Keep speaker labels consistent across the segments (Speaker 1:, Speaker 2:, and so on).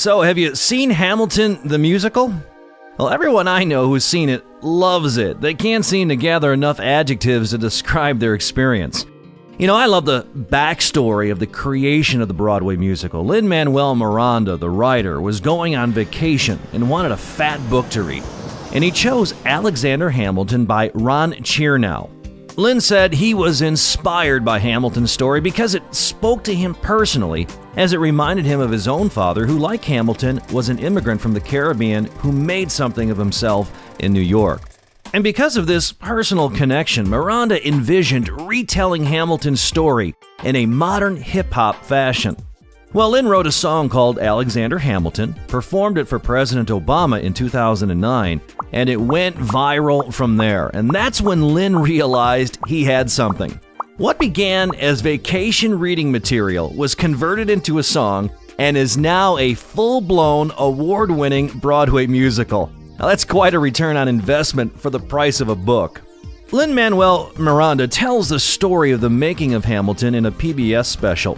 Speaker 1: So, have you seen Hamilton the musical? Well, everyone I know who's seen it loves it. They can't seem to gather enough adjectives to describe their experience. You know, I love the backstory of the creation of the Broadway musical. Lin-Manuel Miranda, the writer, was going on vacation and wanted a fat book to read. And he chose Alexander Hamilton by Ron Chernow. Lin said he was inspired by Hamilton's story because it spoke to him personally, as it reminded him of his own father, who, like Hamilton, was an immigrant from the Caribbean who made something of himself in New York. And because of this personal connection, Miranda envisioned retelling Hamilton's story in a modern hip-hop fashion. Well, Lin wrote a song called Alexander Hamilton, performed it for President Obama in 2009, and it went viral from there. And that's when Lin realized he had something. What began as vacation reading material was converted into a song and is now a full-blown, award-winning Broadway musical. Now, that's quite a return on investment for the price of a book. Lin-Manuel Miranda tells the story of the making of Hamilton in a PBS special.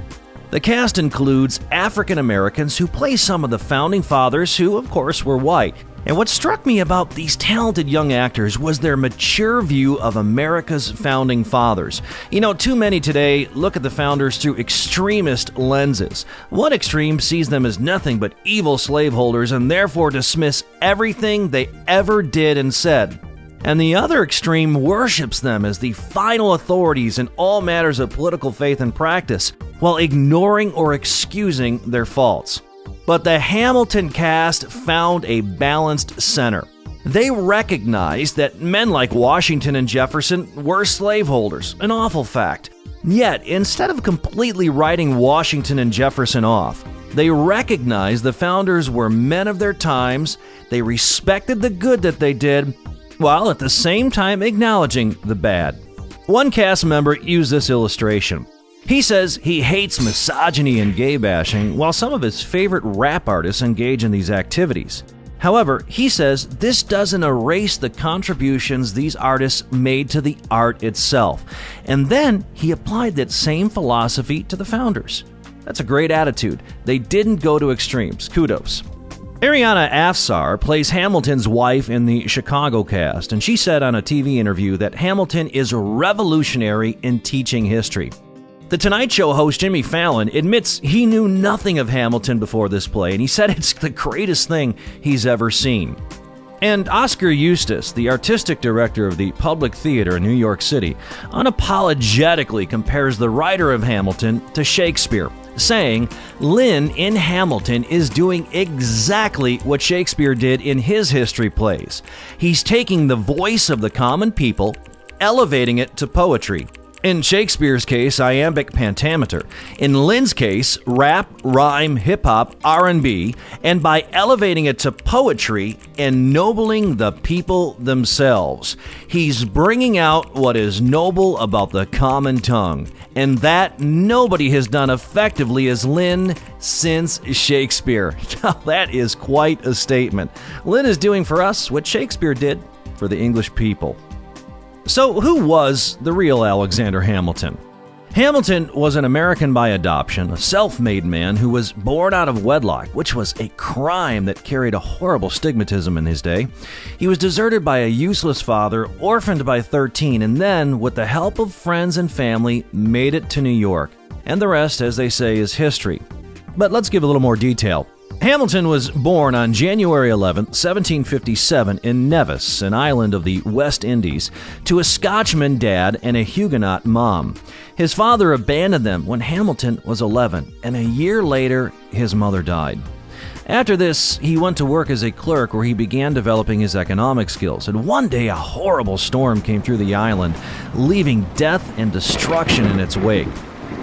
Speaker 1: The cast includes African Americans who play some of the founding fathers who, of course, were white. And what struck me about these talented young actors was their mature view of America's founding fathers. You know, too many today look at the founders through extremist lenses. One extreme sees them as nothing but evil slaveholders and therefore dismiss everything they ever did and said. And the other extreme worships them as the final authorities in all matters of political faith and practice, while ignoring or excusing their faults. But the Hamilton cast found a balanced center. They recognized that men like Washington and Jefferson were slaveholders, an awful fact. Yet, instead of completely writing Washington and Jefferson off, they recognized the founders were men of their times, they respected the good that they did, while at the same time acknowledging the bad. One cast member used this illustration. He says he hates misogyny and gay bashing, while some of his favorite rap artists engage in these activities. However, he says this doesn't erase the contributions these artists made to the art itself. And then he applied that same philosophy to the founders. That's a great attitude. They didn't go to extremes. Kudos. Ariana Afsar plays Hamilton's wife in the Chicago cast, and she said on a TV interview that Hamilton is revolutionary in teaching history. The Tonight Show host Jimmy Fallon admits he knew nothing of Hamilton before this play, and he said it's the greatest thing he's ever seen. And Oscar Eustis, the artistic director of the Public Theater in New York City, unapologetically compares the writer of Hamilton to Shakespeare, saying Lin in Hamilton is doing exactly what Shakespeare did in his history plays. He's taking the voice of the common people, elevating it to poetry. In Shakespeare's case, iambic pentameter. In Lin's case, rap, rhyme, hip-hop, R&B, and by elevating it to poetry, ennobling the people themselves. He's bringing out what is noble about the common tongue, and that nobody has done effectively as Lin since Shakespeare. Now that is quite a statement. Lin is doing for us what Shakespeare did for the English people. So, who was the real Alexander Hamilton? Hamilton was an American by adoption, a self-made man who was born out of wedlock, which was a crime that carried a horrible stigmatism in his day. He was deserted by a useless father, orphaned by 13, and then, with the help of friends and family, made it to New York. And the rest, as they say, is history. But let's give a little more detail. Hamilton was born on January 11, 1757 in Nevis, an island of the West Indies, to a Scotchman dad and a Huguenot mom. His father abandoned them when Hamilton was 11, and a year later, his mother died. After this, he went to work as a clerk where he began developing his economic skills, and one day a horrible storm came through the island, leaving death and destruction in its wake.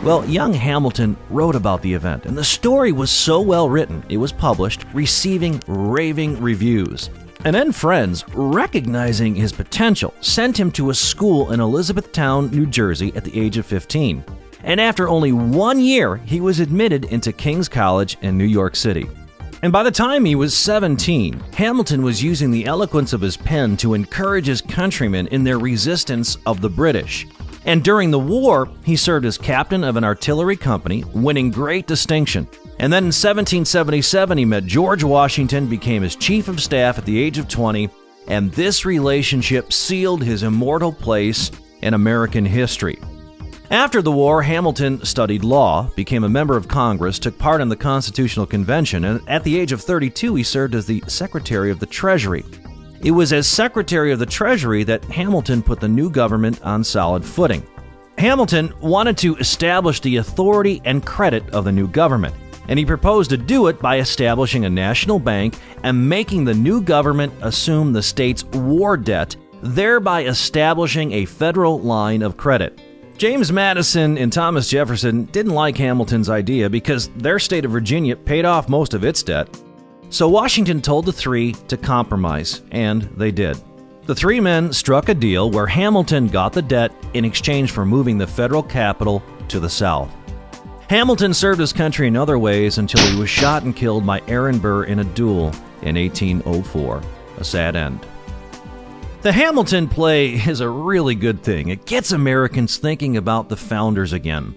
Speaker 1: Well, young Hamilton wrote about the event, and the story was so well written, it was published, receiving raving reviews. And then friends, recognizing his potential, sent him to a school in Elizabethtown, New Jersey at the age of 15. And after only 1 year, he was admitted into King's College in New York City. And by the time he was 17, Hamilton was using the eloquence of his pen to encourage his countrymen in their resistance of the British. And during the war, he served as captain of an artillery company, winning great distinction. And then in 1777, he met George Washington, became his chief of staff at the age of 20, and this relationship sealed his immortal place in American history. After the war, Hamilton studied law, became a member of Congress, took part in the Constitutional Convention, and at the age of 32, he served as the Secretary of the Treasury. It was as Secretary of the Treasury that Hamilton put the new government on solid footing. Hamilton wanted to establish the authority and credit of the new government, and he proposed to do it by establishing a national bank and making the new government assume the state's war debt, thereby establishing a federal line of credit. James Madison and Thomas Jefferson didn't like Hamilton's idea because their state of Virginia paid off most of its debt. So Washington told the three to compromise, and they did. The three men struck a deal where Hamilton got the debt in exchange for moving the federal capital to the South. Hamilton served his country in other ways until he was shot and killed by Aaron Burr in a duel in 1804. A sad end. The Hamilton play is a really good thing. It gets Americans thinking about the founders again.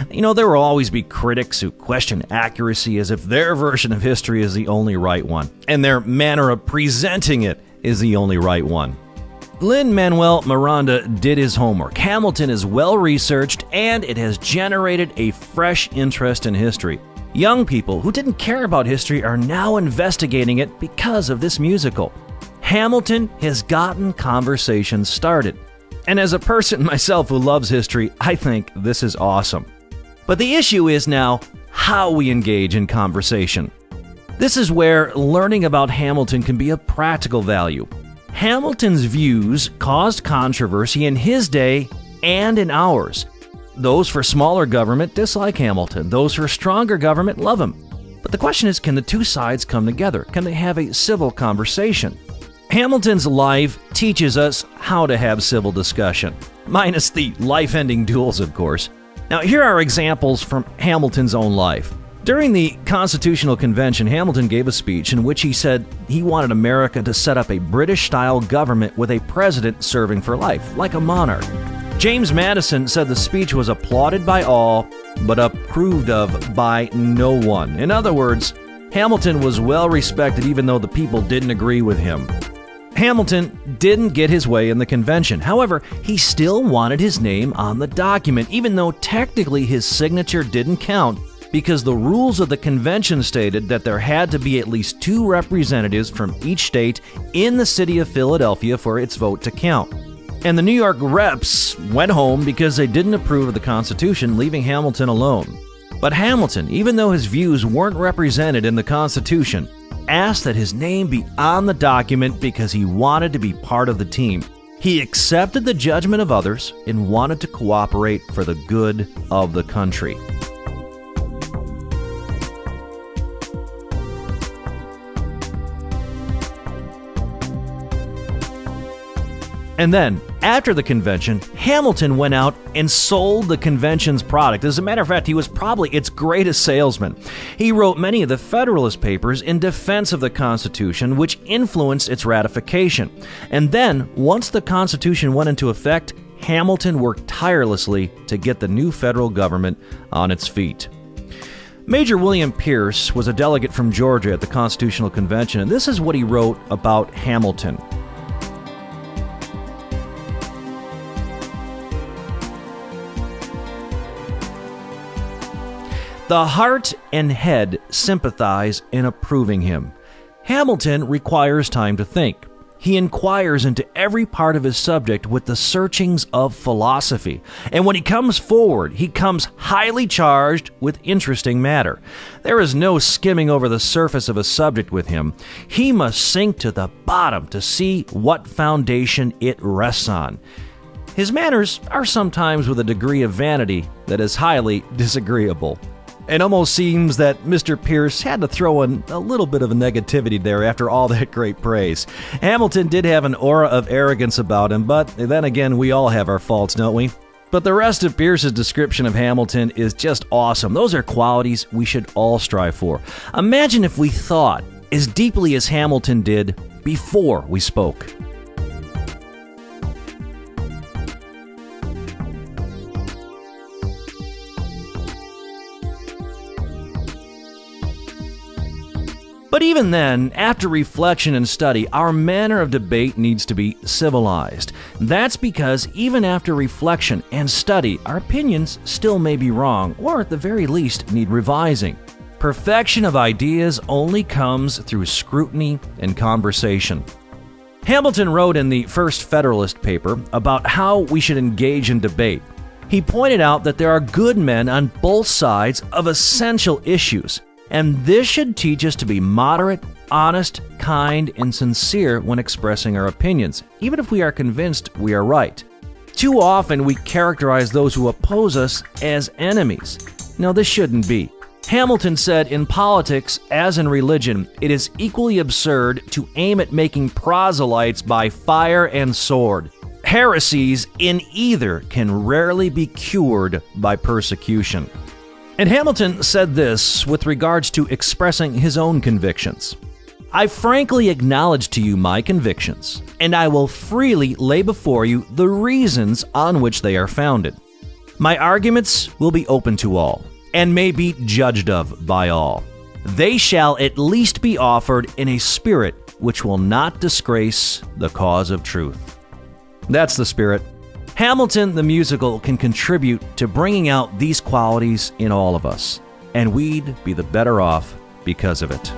Speaker 1: You know, there will always be critics who question accuracy as if their version of history is the only right one, and their manner of presenting it is the only right one. Lin-Manuel Miranda did his homework. Hamilton is well-researched, and it has generated a fresh interest in history. Young people who didn't care about history are now investigating it because of this musical. Hamilton has gotten conversations started. And as a person myself who loves history, I think this is awesome. But the issue is now how we engage in conversation. This is where learning about Hamilton can be of practical value. Hamilton's views caused controversy in his day and in ours. Those for smaller government dislike Hamilton. Those for stronger government love him. But the question is, can the two sides come together? Can they have a civil conversation? Hamilton's life teaches us how to have civil discussion, minus the life-ending duels, of course. Now, here are examples from Hamilton's own life. During the Constitutional Convention, Hamilton gave a speech in which he said he wanted America to set up a British-style government with a president serving for life, like a monarch. James Madison said the speech was applauded by all, but approved of by no one. In other words, Hamilton was well respected even though the people didn't agree with him. Hamilton didn't get his way in the convention. However, he still wanted his name on the document, even though technically his signature didn't count, because the rules of the convention stated that there had to be at least 2 representatives from each state in the city of Philadelphia for its vote to count. And the New York reps went home because they didn't approve of the Constitution, leaving Hamilton alone. But Hamilton, even though his views weren't represented in the Constitution, asked that his name be on the document because he wanted to be part of the team. He accepted the judgment of others and wanted to cooperate for the good of the country. And then, after the convention, Hamilton went out and sold the convention's product. As a matter of fact, he was probably its greatest salesman. He wrote many of the Federalist Papers in defense of the Constitution, which influenced its ratification. And then, once the Constitution went into effect, Hamilton worked tirelessly to get the new federal government on its feet. Major William Pierce was a delegate from Georgia at the Constitutional Convention, and this is what he wrote about Hamilton. The heart and head sympathize in approving him. Hamilton requires time to think. He inquires into every part of his subject with the searchings of philosophy. And when he comes forward, he comes highly charged with interesting matter. There is no skimming over the surface of a subject with him. He must sink to the bottom to see what foundation it rests on. His manners are sometimes with a degree of vanity that is highly disagreeable. It almost seems that Mr. Pierce had to throw in a little bit of a negativity there after all that great praise. Hamilton did have an aura of arrogance about him, but then again, we all have our faults, don't we? But the rest of Pierce's description of Hamilton is just awesome. Those are qualities we should all strive for. Imagine if we thought as deeply as Hamilton did before we spoke. But even then, after reflection and study, our manner of debate needs to be civilized. That's because even after reflection and study, our opinions still may be wrong, or at the very least need revising. Perfection of ideas only comes through scrutiny and conversation. Hamilton wrote in the First Federalist paper about how we should engage in debate. He pointed out that there are good men on both sides of essential issues, and this should teach us to be moderate, honest, kind, and sincere when expressing our opinions, even if we are convinced we are right. Too often we characterize those who oppose us as enemies. No, this shouldn't be. Hamilton said, in politics, as in religion, it is equally absurd to aim at making proselytes by fire and sword. Heresies in either can rarely be cured by persecution. And Hamilton said this with regards to expressing his own convictions. I frankly acknowledge to you my convictions, and I will freely lay before you the reasons on which they are founded. My arguments will be open to all, and may be judged of by all. They shall at least be offered in a spirit which will not disgrace the cause of truth. That's the spirit. Hamilton the musical can contribute to bringing out these qualities in all of us, and we'd be the better off because of it.